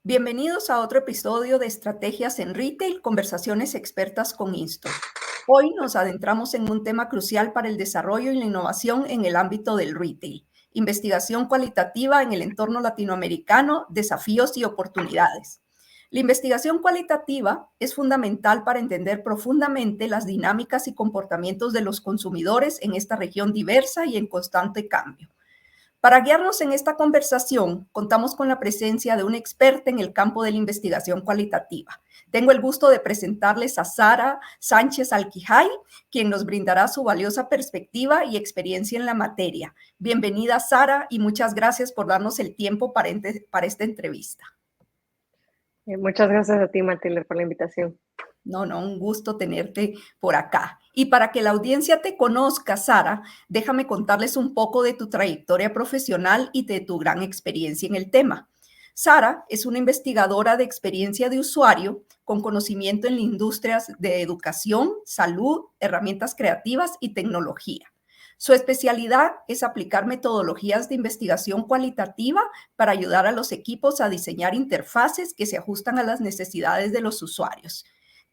Bienvenidos a otro episodio de Estrategias en Retail, Conversaciones Expertas con Insto. Hoy nos adentramos en un tema crucial para el desarrollo y la innovación en el ámbito del retail. Investigación cualitativa en el entorno latinoamericano, desafíos y oportunidades. La investigación cualitativa es fundamental para entender profundamente las dinámicas y comportamientos de los consumidores en esta región diversa y en constante cambio. Para guiarnos en esta conversación, contamos con la presencia de una experta en el campo de la investigación cualitativa. Tengo el gusto de presentarles a Sara Sánchez Alquijay, quien nos brindará su valiosa perspectiva y experiencia en la materia. Bienvenida, Sara, y muchas gracias por darnos el tiempo para esta entrevista. Muchas gracias a ti, Matilde, por la invitación. No, un gusto tenerte por acá. Y para que la audiencia te conozca, Sara, déjame contarles un poco de tu trayectoria profesional y de tu gran experiencia en el tema. Sara es una investigadora de experiencia de usuario con conocimiento en las industrias de educación, salud, herramientas creativas y tecnología. Su especialidad es aplicar metodologías de investigación cualitativa para ayudar a los equipos a diseñar interfaces que se ajustan a las necesidades de los usuarios.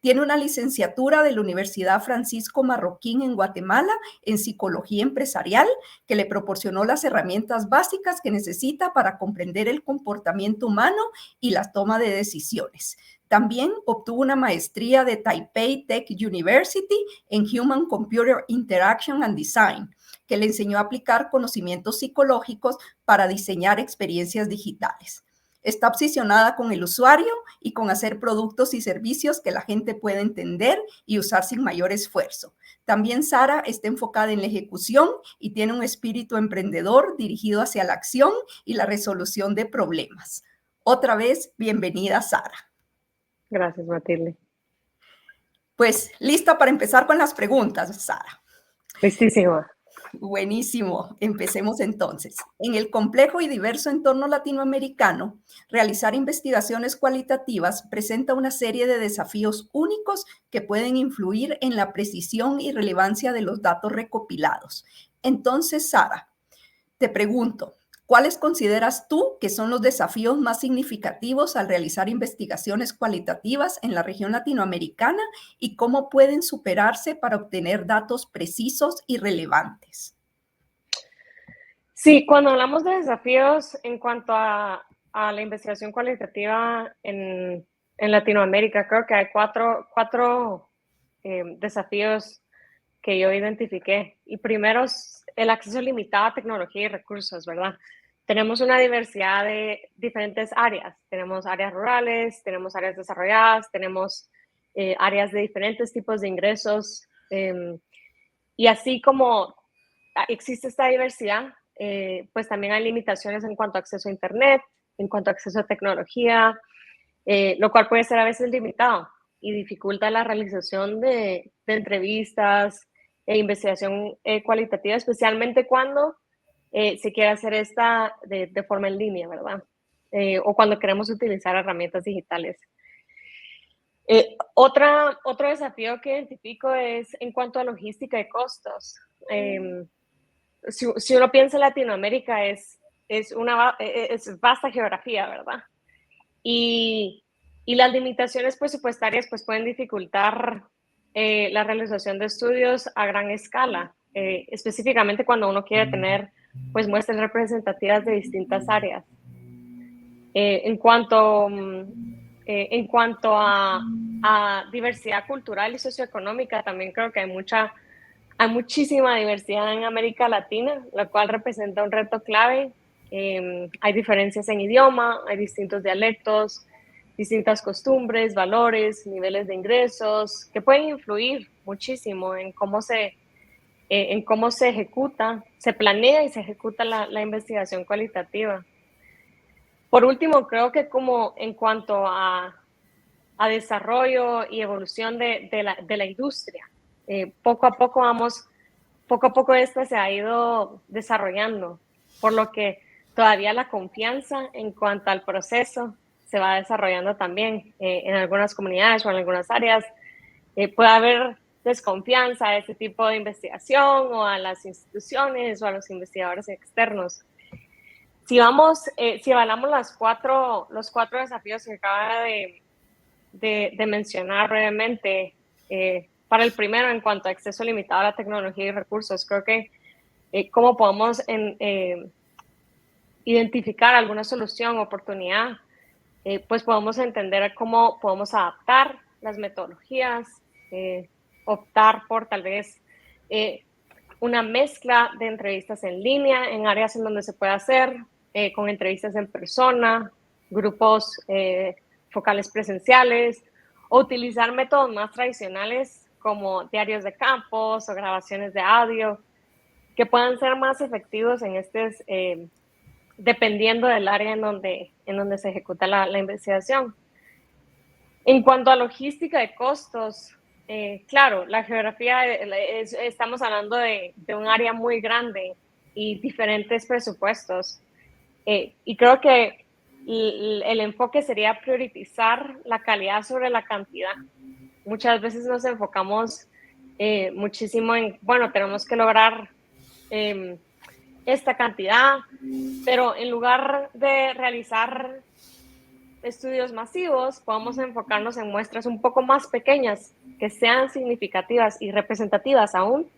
Tiene una licenciatura de la Universidad Francisco Marroquín en Guatemala en Psicología Empresarial, que le proporcionó las herramientas básicas que necesita para comprender el comportamiento humano y la toma de decisiones. También obtuvo una maestría de Taipei Tech University en Human Computer Interaction and Design, que le enseñó a aplicar conocimientos psicológicos para diseñar experiencias digitales. Está obsesionada con el usuario y con hacer productos y servicios que la gente pueda entender y usar sin mayor esfuerzo. También Sara está enfocada en la ejecución y tiene un espíritu emprendedor dirigido hacia la acción y la resolución de problemas. Otra vez, bienvenida, Sara. Gracias, Matilde. Pues, lista para empezar con las preguntas, Sara. Listísima. Buenísimo. Empecemos entonces. En el complejo y diverso entorno latinoamericano, realizar investigaciones cualitativas presenta una serie de desafíos únicos que pueden influir en la precisión y relevancia de los datos recopilados. Entonces, Sara, te pregunto, ¿cuáles consideras tú que son los desafíos más significativos al realizar investigaciones cualitativas en la región latinoamericana y cómo pueden superarse para obtener datos precisos y relevantes? Sí, cuando hablamos de desafíos en cuanto a la investigación cualitativa en Latinoamérica, creo que hay cuatro desafíos que yo identifiqué. Y primero es el acceso limitado a tecnología y recursos, ¿verdad? Tenemos una diversidad de diferentes áreas. Tenemos áreas rurales, tenemos áreas desarrolladas, tenemos áreas de diferentes tipos de ingresos. Y así como existe esta diversidad, pues también hay limitaciones en cuanto a acceso a Internet, en cuanto a acceso a tecnología, lo cual puede ser a veces limitado y dificulta la realización de entrevistas e investigación cualitativa, especialmente cuando se quiere hacer esta de forma en línea, ¿verdad? O cuando queremos utilizar herramientas digitales. Otro desafío que identifico es en cuanto a logística y costos. Si uno piensa en Latinoamérica, es vasta geografía, ¿verdad? Y las limitaciones presupuestarias pues, pueden dificultar la realización de estudios a gran escala, específicamente cuando uno quiere tener pues, muestras representativas de distintas áreas. En cuanto a diversidad cultural y socioeconómica, también creo que hay muchísima diversidad en América Latina, la cual representa un reto clave. Hay diferencias en idioma, hay distintos dialectos, distintas costumbres, valores, niveles de ingresos, que pueden influir muchísimo en cómo se ejecuta, se planea y se ejecuta la investigación cualitativa. Por último, creo que como en cuanto a desarrollo y evolución de la industria, poco a poco esta se ha ido desarrollando, por lo que todavía la confianza en cuanto al proceso se va desarrollando también en algunas comunidades o en algunas áreas. Puede haber desconfianza a este tipo de investigación o a las instituciones o a los investigadores externos. Si evaluamos los cuatro desafíos que acaba de mencionar brevemente, para el primero, en cuanto a acceso limitado a la tecnología y recursos, creo que cómo podemos identificar alguna solución, oportunidad, pues podemos entender cómo podemos adaptar las metodologías, optar por tal vez una mezcla de entrevistas en línea en áreas en donde se puede hacer, con entrevistas en persona, grupos focales presenciales, o utilizar métodos más tradicionales como diarios de campos o grabaciones de audio, que puedan ser más efectivos en dependiendo del área en donde se ejecuta la investigación. En cuanto a logística de costos, claro, la geografía, estamos hablando de un área muy grande y diferentes presupuestos. Y creo que el enfoque sería priorizar la calidad sobre la cantidad. Muchas veces nos enfocamos muchísimo en, bueno, tenemos que lograr esta cantidad, pero en lugar de realizar estudios masivos, podemos enfocarnos en muestras un poco más pequeñas, que sean significativas y representativas aún,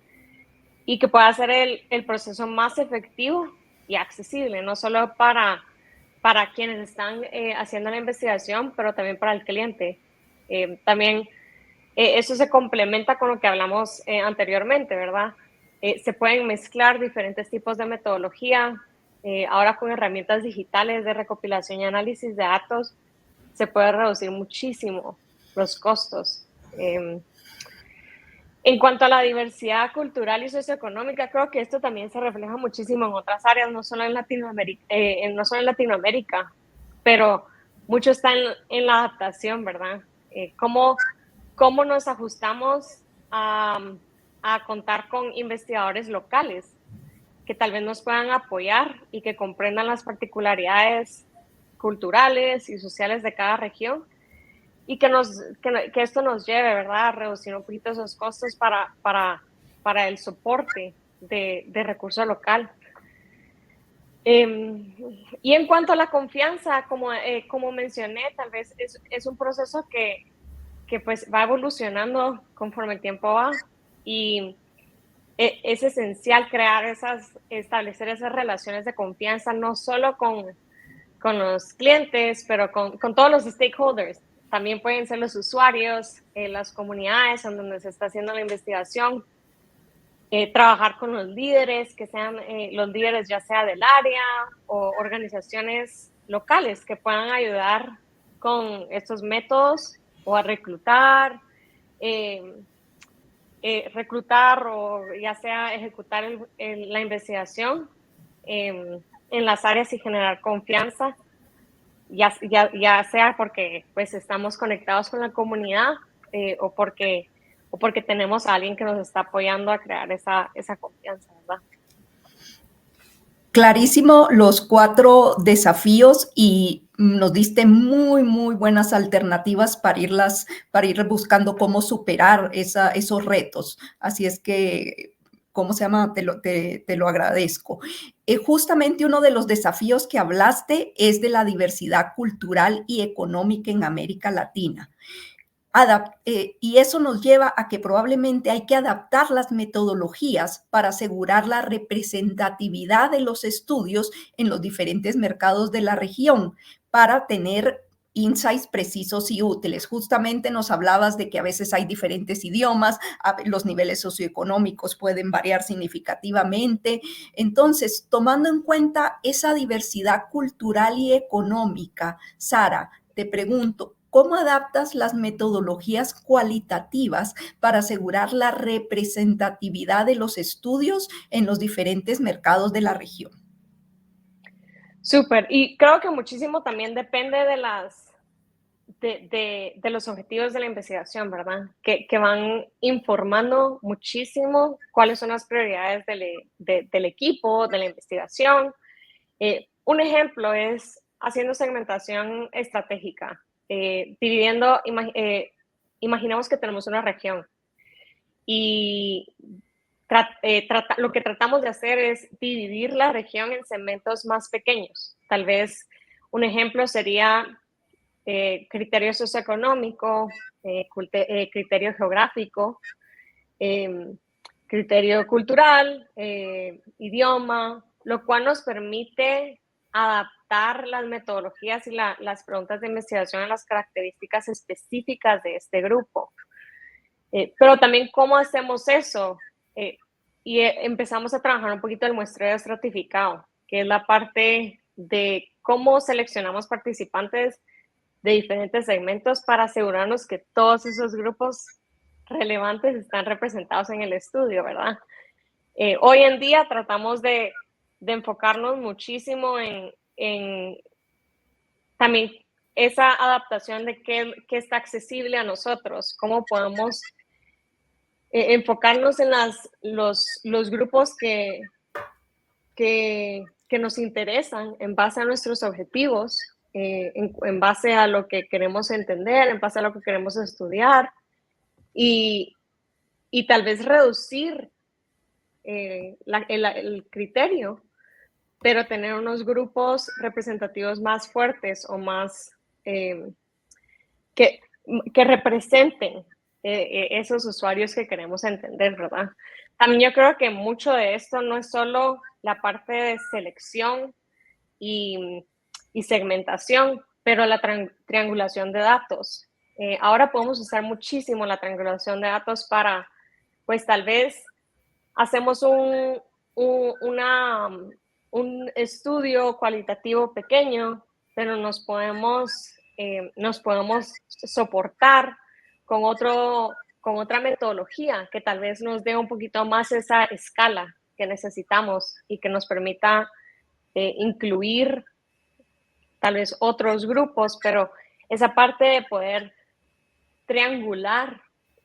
y que pueda hacer el proceso más efectivo y accesible, no solo para quienes están haciendo la investigación, pero también para el cliente. También eso se complementa con lo que hablamos anteriormente, ¿verdad? Se pueden mezclar diferentes tipos de metodología. Ahora con herramientas digitales de recopilación y análisis de datos, se puede reducir muchísimo los costos. En cuanto a la diversidad cultural y socioeconómica, creo que esto también se refleja muchísimo en otras áreas, no solo en Latinoamérica, pero mucho está en la adaptación, ¿verdad? ¿Cómo nos ajustamos a contar con investigadores locales que tal vez nos puedan apoyar y que comprendan las particularidades culturales y sociales de cada región, y que esto nos lleve, ¿verdad?, a reducir un poquito esos costos para el soporte de recurso local. Y en cuanto a la confianza, como mencioné, tal vez es un proceso que pues va evolucionando conforme el tiempo va, y es esencial establecer esas relaciones de confianza, no solo con los clientes, pero con todos los stakeholders. También pueden ser los usuarios, las comunidades en donde se está haciendo la investigación, trabajar con los líderes, que sean los líderes ya sea del área o organizaciones locales que puedan ayudar con estos métodos, o a reclutar o ya sea ejecutar la investigación en las áreas y generar confianza, ya sea porque pues estamos conectados con la comunidad, o porque tenemos a alguien que nos está apoyando a crear esa confianza, ¿verdad? Clarísimo los 4 desafíos, y nos diste muy, muy buenas alternativas para ir buscando cómo superar esos retos. Así es que, ¿cómo se llama? Te lo agradezco. Justamente uno de los desafíos que hablaste es de la diversidad cultural y económica en América Latina. Y eso nos lleva a que probablemente hay que adaptar las metodologías para asegurar la representatividad de los estudios en los diferentes mercados de la región, para tener insights precisos y útiles. Justamente nos hablabas de que a veces hay diferentes idiomas, los niveles socioeconómicos pueden variar significativamente. Entonces, tomando en cuenta esa diversidad cultural y económica, Sara, te pregunto, ¿cómo adaptas las metodologías cualitativas para asegurar la representatividad de los estudios en los diferentes mercados de la región? Súper, y creo que muchísimo también depende de los objetivos de la investigación, ¿verdad? Que van informando muchísimo cuáles son las prioridades del equipo, de la investigación. Un ejemplo es haciendo segmentación estratégica, imaginemos que tenemos una región y lo que tratamos de hacer es dividir la región en segmentos más pequeños. Tal vez un ejemplo sería criterio socioeconómico, criterio geográfico, criterio cultural, idioma, lo cual nos permite adaptar las metodologías y las preguntas de investigación a las características específicas de este grupo. Pero también, ¿cómo hacemos eso? Y empezamos a trabajar un poquito el muestreo estratificado, que es la parte de cómo seleccionamos participantes de diferentes segmentos para asegurarnos que todos esos grupos relevantes están representados en el estudio, ¿verdad? Hoy en día tratamos de enfocarnos muchísimo en también esa adaptación de qué está accesible a nosotros, cómo podemos enfocarnos en los grupos que nos interesan en base a nuestros objetivos, en base a lo que queremos entender, en base a lo que queremos estudiar, y tal vez reducir el criterio, pero tener unos grupos representativos más fuertes o más que representen esos usuarios que queremos entender, ¿verdad? También yo creo que mucho de esto no es solo la parte de selección y segmentación, pero la triangulación de datos. Ahora podemos usar muchísimo la triangulación de datos para, pues tal vez hacemos un estudio cualitativo pequeño, pero nos podemos soportar con otra metodología que tal vez nos dé un poquito más esa escala que necesitamos y que nos permita incluir tal vez otros grupos, pero esa parte de poder triangular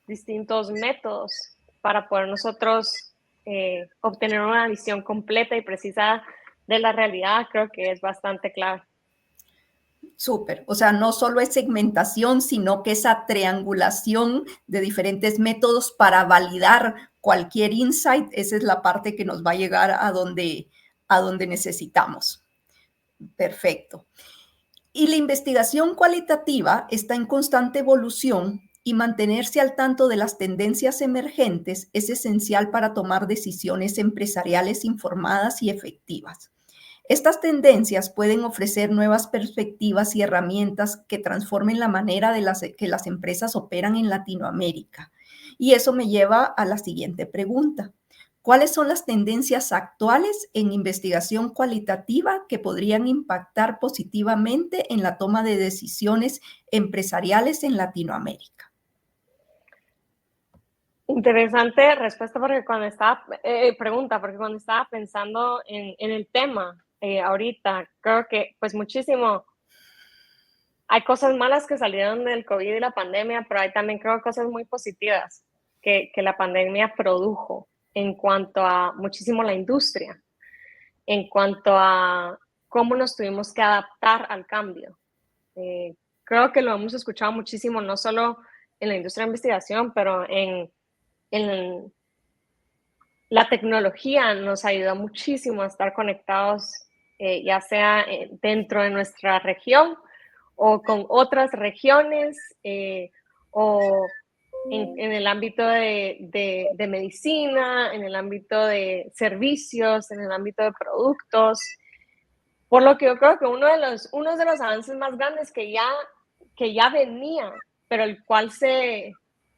distintos métodos para poder nosotros obtener una visión completa y precisa de la realidad, creo que es bastante clave. Súper. O sea, no solo es segmentación, sino que esa triangulación de diferentes métodos para validar cualquier insight, esa es la parte que nos va a llegar a donde necesitamos. Perfecto. Y la investigación cualitativa está en constante evolución y mantenerse al tanto de las tendencias emergentes es esencial para tomar decisiones empresariales informadas y efectivas. Estas tendencias pueden ofrecer nuevas perspectivas y herramientas que transformen la manera que las empresas operan en Latinoamérica. Y eso me lleva a la siguiente pregunta. ¿Cuáles son las tendencias actuales en investigación cualitativa que podrían impactar positivamente en la toma de decisiones empresariales en Latinoamérica? Interesante respuesta, porque cuando estaba pensando en el tema ahorita, creo que pues muchísimo, hay cosas malas que salieron del COVID y la pandemia, pero hay también creo cosas muy positivas que la pandemia produjo en cuanto a muchísimo la industria, en cuanto a cómo nos tuvimos que adaptar al cambio. Creo que lo hemos escuchado muchísimo, no solo en la industria de investigación, pero en la tecnología nos ayuda muchísimo a estar conectados, ya sea dentro de nuestra región o con otras regiones, o en el ámbito de medicina, en el ámbito de servicios, en el ámbito de productos. Por lo que yo creo que uno de los avances más grandes que ya venía, pero el cual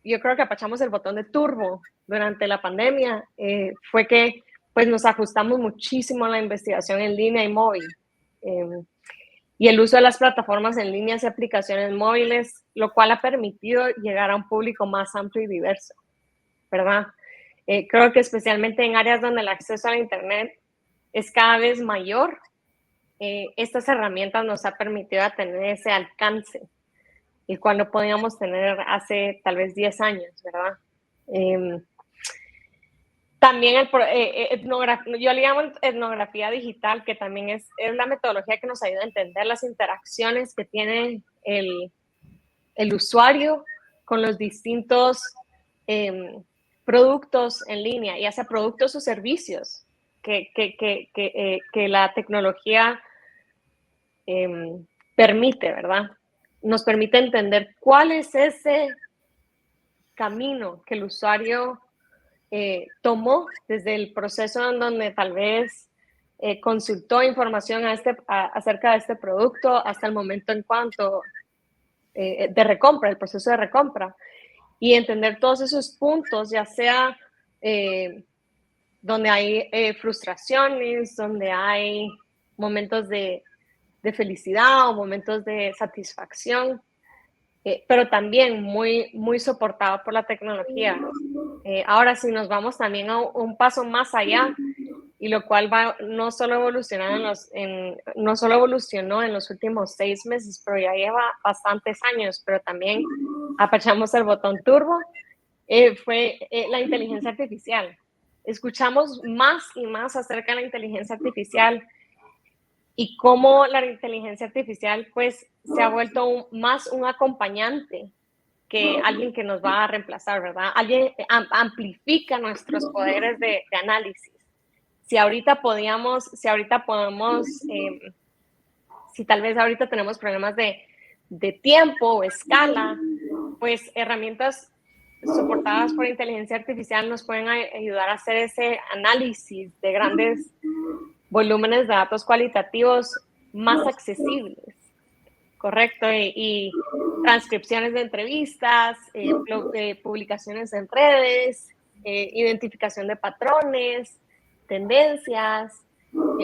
yo creo que apachamos el botón de turbo durante la pandemia, fue que pues nos ajustamos muchísimo a la investigación en línea y móvil. Y el uso de las plataformas en línea y aplicaciones móviles, lo cual ha permitido llegar a un público más amplio y diverso, ¿verdad? Creo que especialmente en áreas donde el acceso a la Internet es cada vez mayor, estas herramientas nos ha permitido tener ese alcance, el cual no podíamos tener hace tal vez 10 años, ¿verdad? También yo le llamo etnografía digital, que también es la metodología que nos ayuda a entender las interacciones que tiene el usuario con los distintos productos en línea, ya sea productos o servicios que la tecnología permite, ¿verdad? Nos permite entender cuál es ese camino que el usuario tomó desde el proceso en donde tal vez consultó información acerca de este producto hasta el momento en cuanto de recompra, el proceso de recompra, y entender todos esos puntos, ya sea donde hay frustraciones, donde hay momentos de felicidad o momentos de satisfacción, pero también muy soportado por la tecnología. Ahora, si nos vamos también a un paso más allá, y lo cual no solo evolucionó en los últimos 6 meses, pero ya lleva bastantes años, pero también apachamos el botón turbo, fue la inteligencia artificial. Escuchamos más y más acerca de la inteligencia artificial y cómo la inteligencia artificial pues se ha vuelto más un acompañante que alguien que nos va a reemplazar, ¿verdad? Alguien amplifica nuestros poderes de análisis. Si tal vez ahorita tenemos problemas de tiempo o escala, pues herramientas soportadas por inteligencia artificial nos pueden ayudar a hacer ese análisis de grandes volúmenes de datos cualitativos más accesibles, ¿correcto? Y transcripciones de entrevistas, publicaciones en redes, identificación de patrones, tendencias,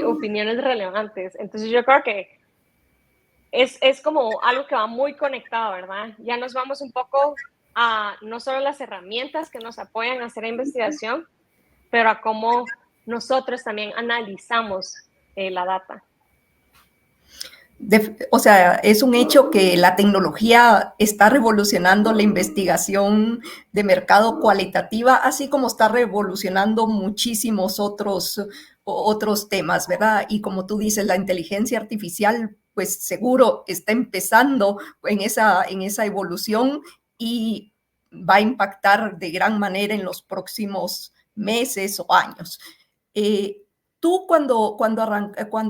opiniones relevantes. Entonces yo creo que es como algo que va muy conectado, ¿verdad? Ya nos vamos un poco a no solo las herramientas que nos apoyan a hacer investigación, pero a cómo nosotros también analizamos la data. O sea, es un hecho que la tecnología está revolucionando la investigación de mercado cualitativa, así como está revolucionando muchísimos otros temas, ¿verdad? Y como tú dices, la inteligencia artificial, pues seguro está empezando en esa evolución y va a impactar de gran manera en los próximos meses o años. Tú cuando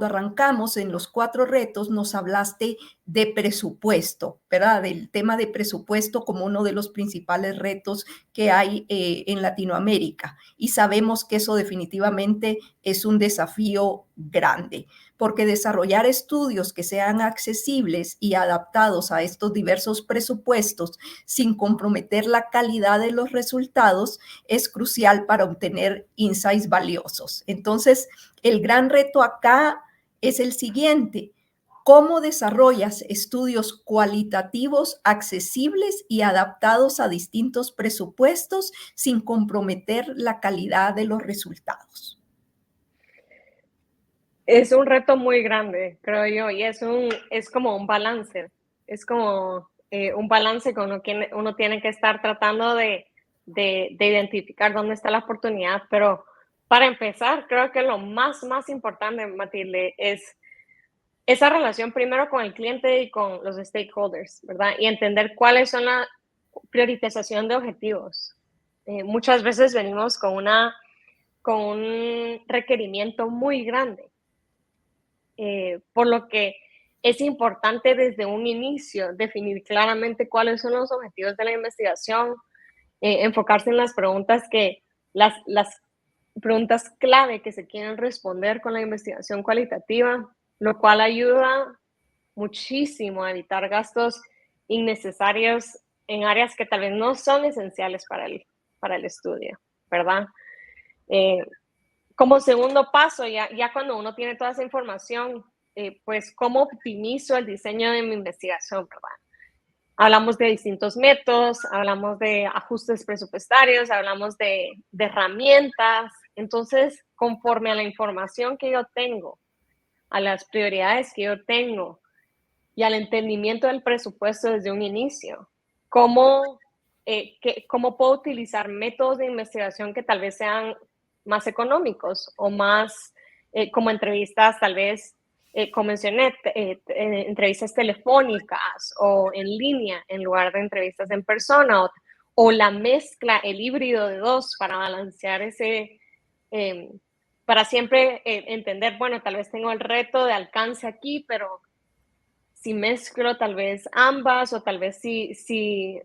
arrancamos en los 4 retos nos hablaste de presupuesto, ¿verdad? Del tema de presupuesto como uno de los principales retos que hay en Latinoamérica. Y sabemos que eso definitivamente es un desafío grande, porque desarrollar estudios que sean accesibles y adaptados a estos diversos presupuestos sin comprometer la calidad de los resultados es crucial para obtener insights valiosos. Entonces, el gran reto acá es el siguiente: ¿cómo desarrollas estudios cualitativos accesibles y adaptados a distintos presupuestos sin comprometer la calidad de los resultados? Es un reto muy grande, creo yo, y es como un balance. Es como un balance que uno tiene que estar tratando de identificar dónde está la oportunidad, pero para empezar, creo que lo más importante, Matilde, es esa relación primero con el cliente y con los stakeholders, ¿verdad? Y entender cuáles son la priorización de objetivos. Muchas veces venimos con un requerimiento muy grande, por lo que es importante desde un inicio definir claramente cuáles son los objetivos de la investigación, enfocarse en las preguntas las preguntas clave que se quieren responder con la investigación cualitativa, lo cual ayuda muchísimo a evitar gastos innecesarios en áreas que tal vez no son esenciales para el estudio, ¿verdad? Como segundo paso, ya cuando uno tiene toda esa información, pues cómo optimizo el diseño de mi investigación, ¿verdad? Hablamos de distintos métodos, hablamos de ajustes presupuestarios, hablamos de herramientas. Entonces, conforme a la información que yo tengo, a las prioridades que yo tengo y al entendimiento del presupuesto desde un inicio, cómo puedo utilizar métodos de investigación que tal vez sean más económicos o más como entrevistas, tal vez, como mencioné, entrevistas telefónicas o en línea en lugar de entrevistas en persona, o la mezcla, el híbrido de dos para balancear ese, para siempre entender, bueno, tal vez tengo el reto de alcance aquí, pero si mezclo tal vez ambas o tal vez si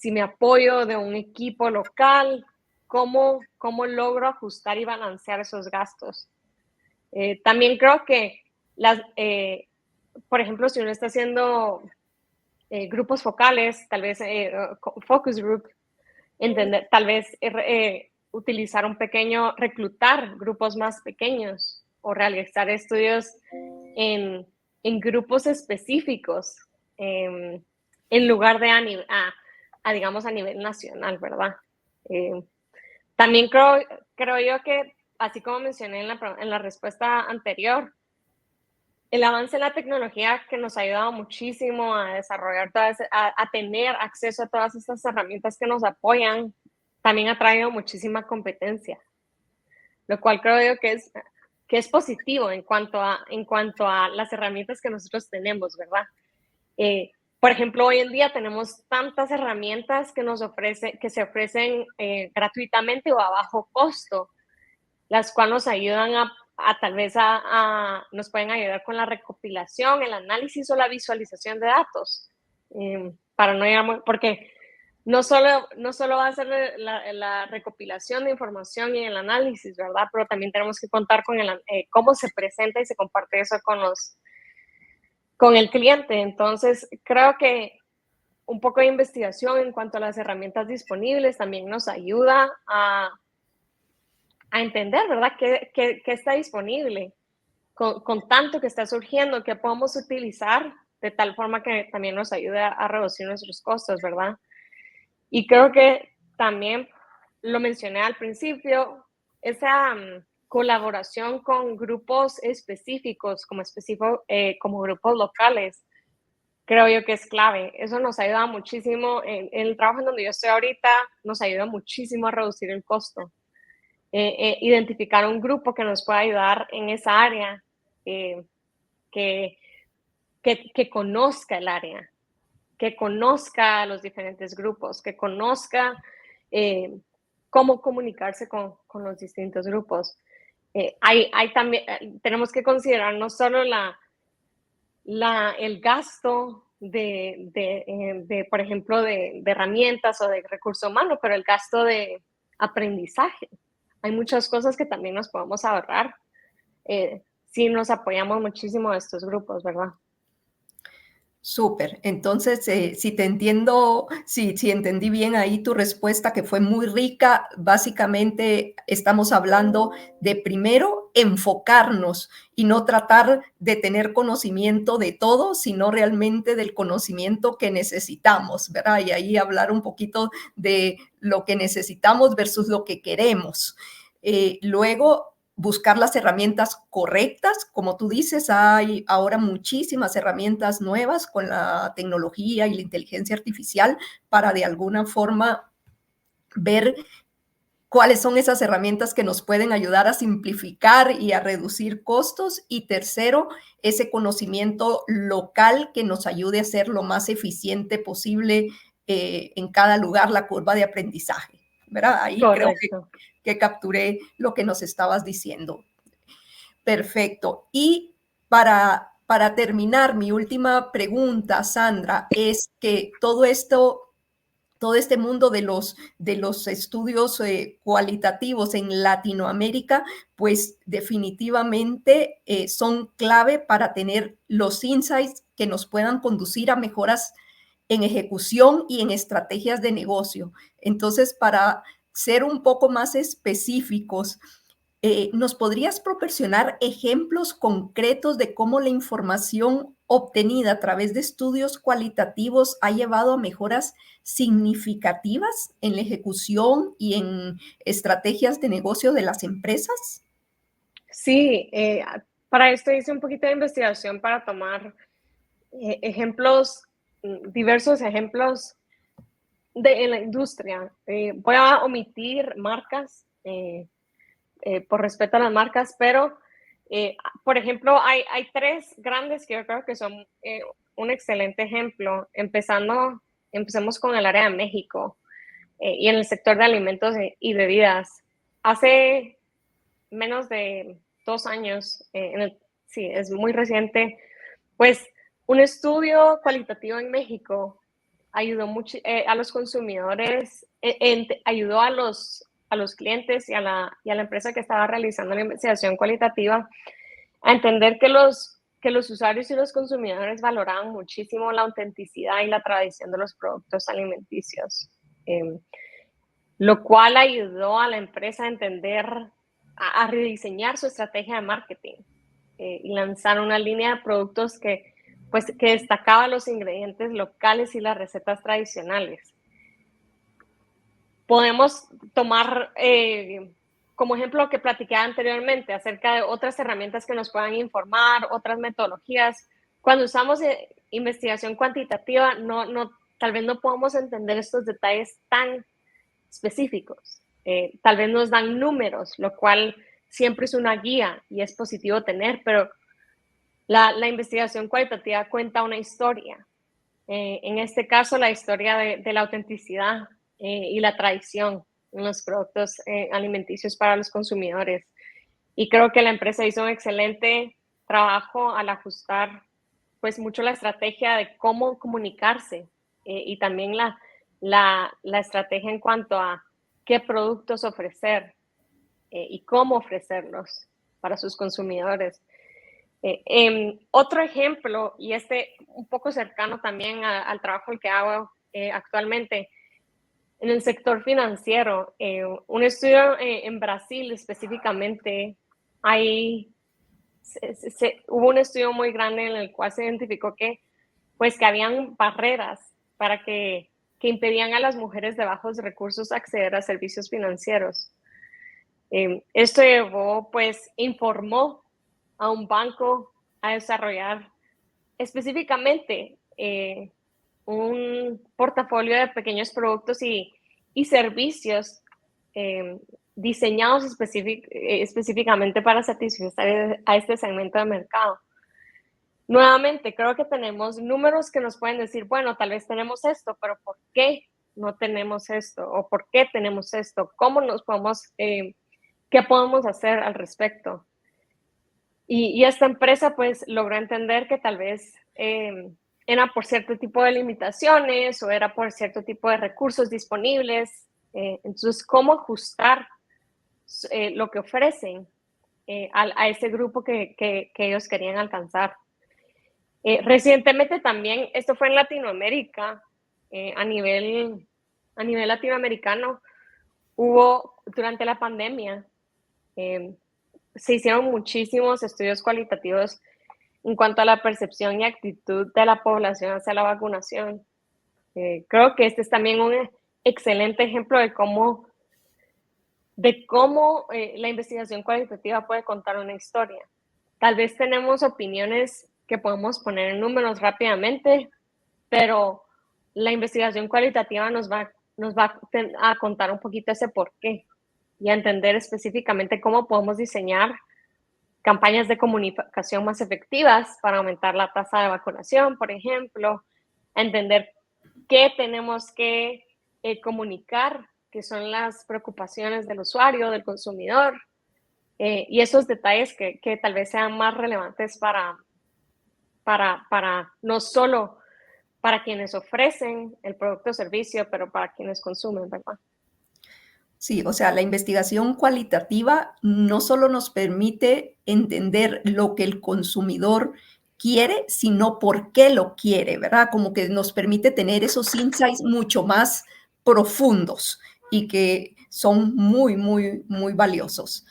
me apoyo de un equipo local, ¿cómo logro ajustar y balancear esos gastos? También creo que, por ejemplo, si uno está haciendo grupos focales, tal vez focus group, entender, tal vez utilizar reclutar grupos más pequeños o realizar estudios en grupos específicos en lugar de digamos, a nivel nacional, ¿verdad? También creo yo que, así como mencioné en la respuesta anterior, el avance en la tecnología que nos ha ayudado muchísimo a desarrollar a tener acceso a todas estas herramientas que nos apoyan, también ha traído muchísima competencia, lo cual creo yo que es positivo en cuanto a las herramientas que nosotros tenemos, ¿verdad? Por ejemplo, hoy en día tenemos tantas herramientas que se ofrecen gratuitamente o a bajo costo, las cuales nos ayudan tal vez nos pueden ayudar con la recopilación, el análisis o la visualización de datos. Para no llegar, porque no solo va a ser la recopilación de información y el análisis, ¿verdad? Pero también tenemos que contar con cómo se presenta y se comparte eso con el cliente. Entonces, creo que un poco de investigación en cuanto a las herramientas disponibles también nos ayuda a entender, ¿verdad?, qué está disponible con tanto que está surgiendo, que podemos utilizar de tal forma que también nos ayude a reducir nuestros costos, ¿verdad? Y creo que también lo mencioné al principio, esa colaboración con grupos específicos, como grupos locales, creo yo que es clave. Eso nos ayuda muchísimo. En el trabajo en donde yo estoy ahorita, nos ayuda muchísimo a reducir el costo. Identificar un grupo que nos pueda ayudar en esa área, que conozca el área, que conozca los diferentes grupos, que conozca cómo comunicarse con los distintos grupos. También, tenemos que considerar no solo el gasto por ejemplo, de herramientas o de recurso humano, pero el gasto de aprendizaje. Hay muchas cosas que también nos podemos ahorrar si nos apoyamos muchísimo a estos grupos, ¿verdad? Súper. Entonces, si te entiendo, si entendí bien ahí tu respuesta, que fue muy rica, básicamente estamos hablando de primero enfocarnos y no tratar de tener conocimiento de todo, sino realmente del conocimiento que necesitamos, ¿verdad? Y ahí hablar un poquito de lo que necesitamos versus lo que queremos. Luego, buscar las herramientas correctas. Como tú dices, hay ahora muchísimas herramientas nuevas con la tecnología y la inteligencia artificial para de alguna forma ver cuáles son esas herramientas que nos pueden ayudar a simplificar y a reducir costos. Y tercero, ese conocimiento local que nos ayude a ser lo más eficiente posible en cada lugar la curva de aprendizaje, ¿verdad? Ahí creo Correcto. que capturé lo que nos estabas diciendo. Perfecto. Y para terminar, mi última pregunta, Sandra, es que todo este mundo de los estudios cualitativos en Latinoamérica, pues definitivamente son clave para tener los insights que nos puedan conducir a mejoras en ejecución y en estrategias de negocio. Entonces, para ser un poco más específicos, ¿nos podrías proporcionar ejemplos concretos de cómo la información obtenida a través de estudios cualitativos ha llevado a mejoras significativas en la ejecución y en estrategias de negocio de las empresas? Sí, para esto hice un poquito de investigación para tomar diversos ejemplos en la industria. Voy a omitir marcas por respeto a las marcas, pero por ejemplo, hay tres grandes que yo creo que son un excelente ejemplo. Empecemos con el área de México. y en el sector de alimentos y bebidas. Hace menos de 2 años, sí, es muy reciente, pues un estudio cualitativo en México ayudó mucho a los consumidores, ayudó a los clientes y a la empresa que estaba realizando la investigación cualitativa a entender que los usuarios y los consumidores valoraban muchísimo la autenticidad y la tradición de los productos alimenticios, lo cual ayudó a la empresa a entender, a rediseñar su estrategia de marketing y lanzar una línea de productos que destacaba los ingredientes locales y las recetas tradicionales. Podemos tomar como ejemplo lo que platiqué anteriormente acerca de otras herramientas que nos puedan informar, otras metodologías. Cuando usamos investigación cuantitativa, tal vez no podamos entender estos detalles tan específicos. Tal vez nos dan números, lo cual siempre es una guía y es positivo tener, pero la investigación cualitativa cuenta una historia. En este caso, la historia de la autenticidad y la tradición en los productos alimenticios para los consumidores. Y creo que la empresa hizo un excelente trabajo al ajustar pues mucho la estrategia de cómo comunicarse y también la estrategia en cuanto a qué productos ofrecer y cómo ofrecerlos para sus consumidores. Otro ejemplo, y un poco cercano también al trabajo que hago actualmente, en el sector financiero, un estudio en Brasil específicamente, hubo un estudio muy grande en el cual se identificó que habían barreras que impedían a las mujeres de bajos recursos acceder a servicios financieros. Esto informó a un banco a desarrollar específicamente un portafolio de pequeños productos y servicios diseñados específicamente para satisfacer a este segmento de mercado. Nuevamente, creo que tenemos números que nos pueden decir, bueno, tal vez tenemos esto, pero ¿por qué no tenemos esto? ¿O por qué tenemos esto? ¿Cómo qué podemos hacer al respecto? Y esta empresa pues logró entender que tal vez era por cierto tipo de limitaciones o era por cierto tipo de recursos disponibles. Entonces, ¿cómo ajustar lo que ofrecen a ese grupo que ellos querían alcanzar? Recientemente también, esto fue en Latinoamérica, a nivel latinoamericano, durante la pandemia, se hicieron muchísimos estudios cualitativos en cuanto a la percepción y actitud de la población hacia la vacunación. Creo que este es también un excelente ejemplo de cómo la investigación cualitativa puede contar una historia. Tal vez tenemos opiniones que podemos poner en números rápidamente, pero la investigación cualitativa nos va a contar un poquito ese por qué y a entender específicamente cómo podemos diseñar campañas de comunicación más efectivas para aumentar la tasa de vacunación, por ejemplo, entender qué tenemos que comunicar, que son las preocupaciones del usuario, del consumidor, y esos detalles que tal vez sean más relevantes para no solo para quienes ofrecen el producto o servicio, pero para quienes consumen, ¿verdad? Sí, o sea, la investigación cualitativa no solo nos permite entender lo que el consumidor quiere, sino por qué lo quiere, ¿verdad? Como que nos permite tener esos insights mucho más profundos y que son muy, muy, muy valiosos.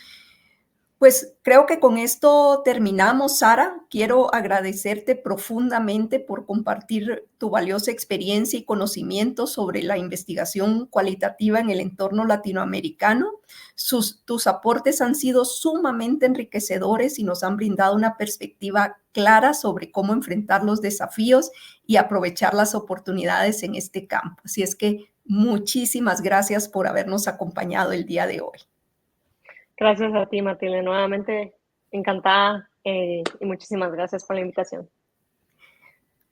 Pues creo que con esto terminamos, Sara. Quiero agradecerte profundamente por compartir tu valiosa experiencia y conocimiento sobre la investigación cualitativa en el entorno latinoamericano. Tus aportes han sido sumamente enriquecedores y nos han brindado una perspectiva clara sobre cómo enfrentar los desafíos y aprovechar las oportunidades en este campo. Así es que muchísimas gracias por habernos acompañado el día de hoy. Gracias a ti, Matilde. Nuevamente encantada y muchísimas gracias por la invitación.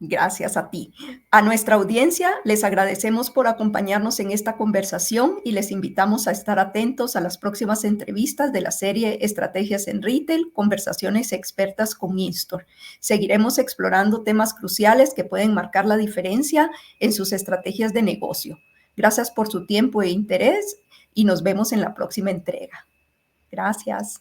Gracias a ti. A nuestra audiencia les agradecemos por acompañarnos en esta conversación y les invitamos a estar atentos a las próximas entrevistas de la serie Estrategias en Retail, Conversaciones Expertas con Instor. Seguiremos explorando temas cruciales que pueden marcar la diferencia en sus estrategias de negocio. Gracias por su tiempo e interés y nos vemos en la próxima entrega. Gracias.